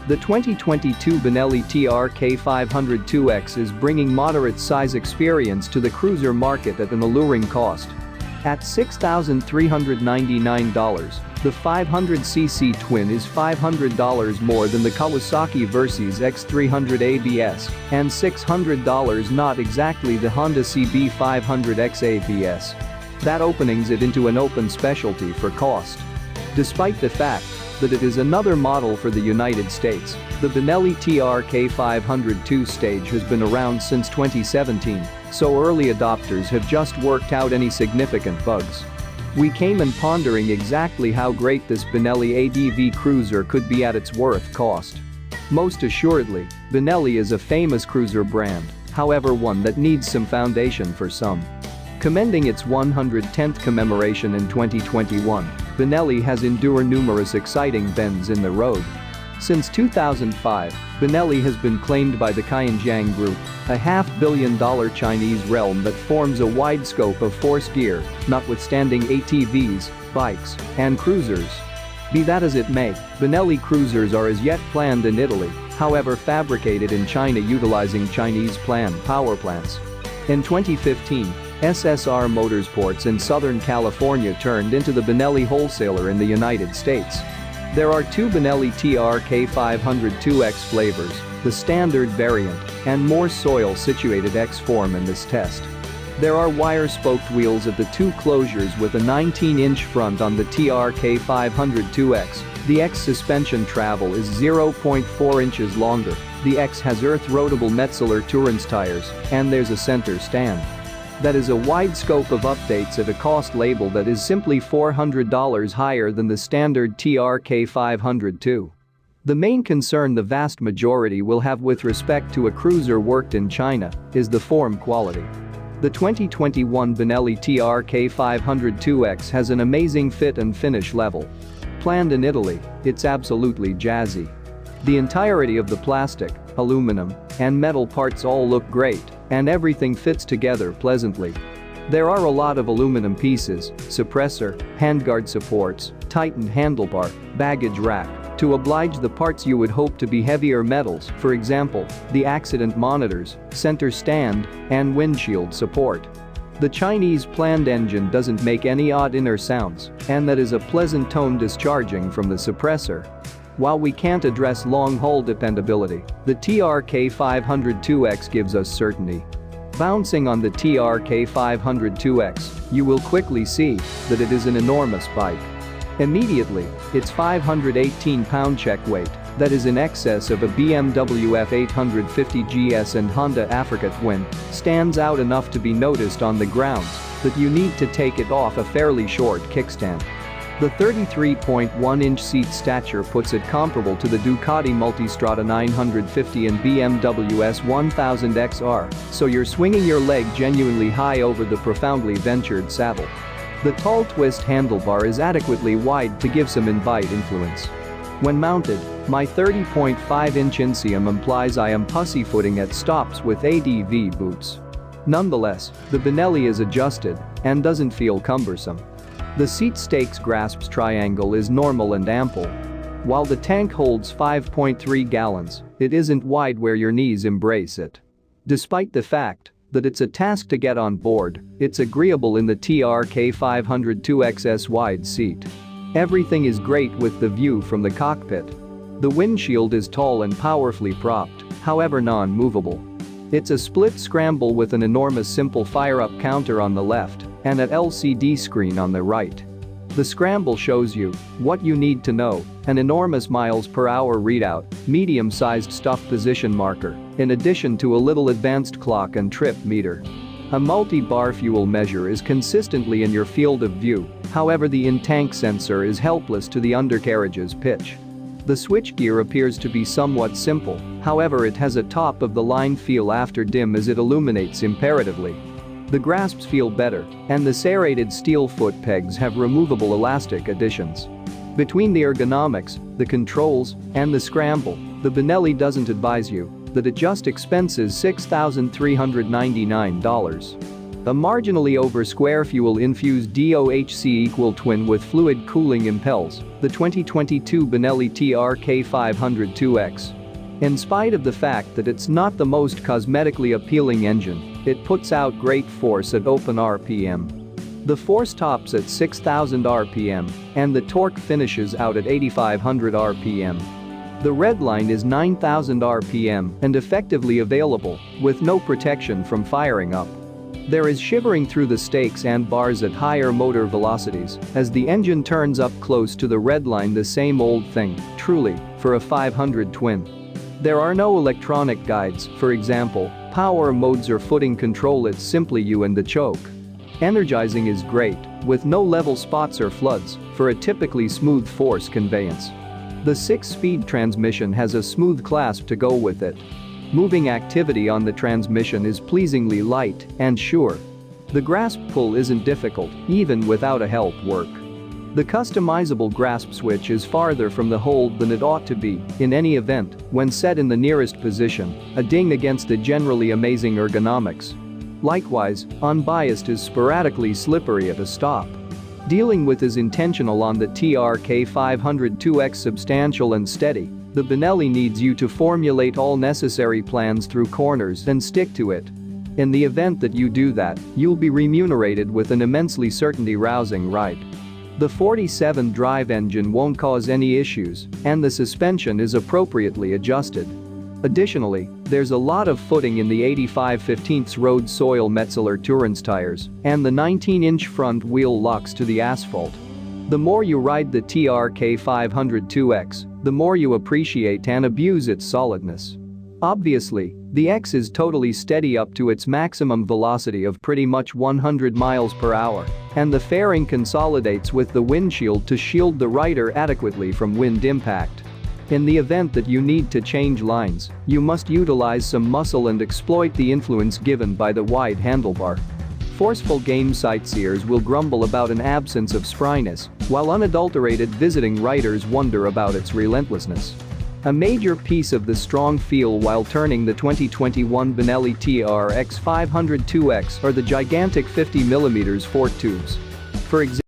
The 2022 Benelli TRK 502X is bringing moderate size experience to the cruiser market at an alluring cost. At $6,399, the 500cc twin is $500 more than the Kawasaki Versys X300 ABS and $600 not exactly the Honda CB500X ABS. That opens it into an open specialty for cost. Despite the fact that it is another model for the United States, the Benelli TRK 502 stage has been around since 2017, so early adopters have just worked out any significant bugs. We came in pondering exactly how great this Benelli ADV cruiser could be at its worth cost. Most assuredly, Benelli is a famous cruiser brand, however one that needs some foundation for some. Commending its 110th commemoration in 2021, Benelli has endured numerous exciting bends in the road. Since 2005, Benelli has been claimed by the Jengah Group, a $500 million Chinese realm that forms a wide scope of force gear, notwithstanding ATVs, bikes, and cruisers. Be that as it may, Benelli cruisers are as yet planned in Italy, however fabricated in China utilizing Chinese planned power plants. In 2015, SSR Motorsports in Southern California turned into the Benelli wholesaler in the United States. There are two Benelli TRK 502X flavors, the standard variant and more soil-situated X form in this test. There are wire-spoked wheels at the two closures with a 19-inch front on the TRK 502X. The X suspension travel is 0.4 inches longer, the X has earth-roadable Metzeler Tourance tires, and there's a center stand. That is a wide scope of updates at a cost label that is simply $400 higher than the standard TRK 502. The main concern the vast majority will have with respect to a cruiser worked in China is the form quality. The 2021 Benelli TRK 502X has an amazing fit and finish level. Planned in Italy, it's absolutely jazzy. The entirety of the plastic, aluminum, and metal parts all look great, and everything fits together pleasantly. There are a lot of aluminum pieces, suppressor, handguard supports, tightened handlebar, baggage rack, to oblige the parts you would hope to be heavier metals, for example, the accident monitors, center stand, and windshield support. The Chinese planned engine doesn't make any odd inner sounds, and that is a pleasant tone discharging from the suppressor. While we can't address long-haul dependability, the TRK 502X gives us certainty. Bouncing on the TRK 502X, you will quickly see that it is an enormous bike. Immediately, its 518-pound check weight, that is in excess of a BMW F850 GS and Honda Africa Twin, stands out enough to be noticed on the grounds that you need to take it off a fairly short kickstand. The 33.1-inch seat stature puts it comparable to the Ducati Multistrada 950 and BMW S1000 XR, so you're swinging your leg genuinely high over the profoundly ventured saddle. The tall twist handlebar is adequately wide to give some invite influence. When mounted, my 30.5-inch inseam implies I am pussyfooting at stops with ADV boots. Nonetheless, the Benelli is adjusted and doesn't feel cumbersome. The seat stakes grasps triangle is normal and ample. While the tank holds 5.3 gallons, it isn't wide where your knees embrace it. Despite the fact that it's a task to get on board, it's agreeable in the TRK 502XS wide seat. Everything is great with the view from the cockpit. The windshield is tall and powerfully propped, however non-movable. It's a split scramble with an enormous simple fire-up counter on the left and an LCD screen on the right. The scramble shows you what you need to know, an enormous miles per hour readout, medium-sized stuff position marker, in addition to a little advanced clock and trip meter. A multi-bar fuel measure is consistently in your field of view, however the in-tank sensor is helpless to the undercarriage's pitch. The switchgear appears to be somewhat simple, however it has a top-of-the-line feel after dim as it illuminates imperatively. The grasps feel better, and the serrated steel foot pegs have removable elastic additions. Between the ergonomics, the controls, and the scramble, the Benelli doesn't advise you that it just expenses $6,399. A marginally over square fuel-infused DOHC equal twin with fluid cooling impels the 2022 Benelli TRK 502X. In spite of the fact that it's not the most cosmetically appealing engine, it puts out great force at open RPM. The force tops at 6,000 RPM, and the torque finishes out at 8,500 RPM. The redline is 9,000 RPM and effectively available, with no protection from firing up. There is shivering through the stakes and bars at higher motor velocities as the engine turns up close to the redline, the same old thing, truly, for a 500 twin. There are no electronic guides, for example, power modes or footing control, it's simply you and the choke. Energizing is great, with no level spots or floods, for a typically smooth force conveyance. The 6-speed transmission has a smooth clasp to go with it. Moving activity on the transmission is pleasingly light and sure. The grasp pull isn't difficult, even without a help work. The customizable grasp switch is farther from the hold than it ought to be, in any event, when set in the nearest position, a ding against the generally amazing ergonomics. Likewise, unbiased is sporadically slippery at a stop. Dealing with is intentional on the TRK 502X, substantial and steady. The Benelli needs you to formulate all necessary plans through corners and stick to it. In the event that you do that, you'll be remunerated with an immensely certainty-rousing ride. The 47 drive engine won't cause any issues, and the suspension is appropriately adjusted. Additionally, there's a lot of footing in the 85/15 road soil Metzeler Tourance tires, and the 19-inch front wheel locks to the asphalt. The more you ride the TRK 502X, the more you appreciate and abuse its solidness. Obviously, the X is totally steady up to its maximum velocity of pretty much 100 miles per hour, and the fairing consolidates with the windshield to shield the rider adequately from wind impact. In the event that you need to change lines, you must utilize some muscle and exploit the influence given by the wide handlebar. Forceful game sightseers will grumble about an absence of spryness, while unadulterated visiting riders wonder about its relentlessness. A major piece of the strong feel while turning the 2021 Benelli TRX 502X are the gigantic 50mm fork tubes. For example,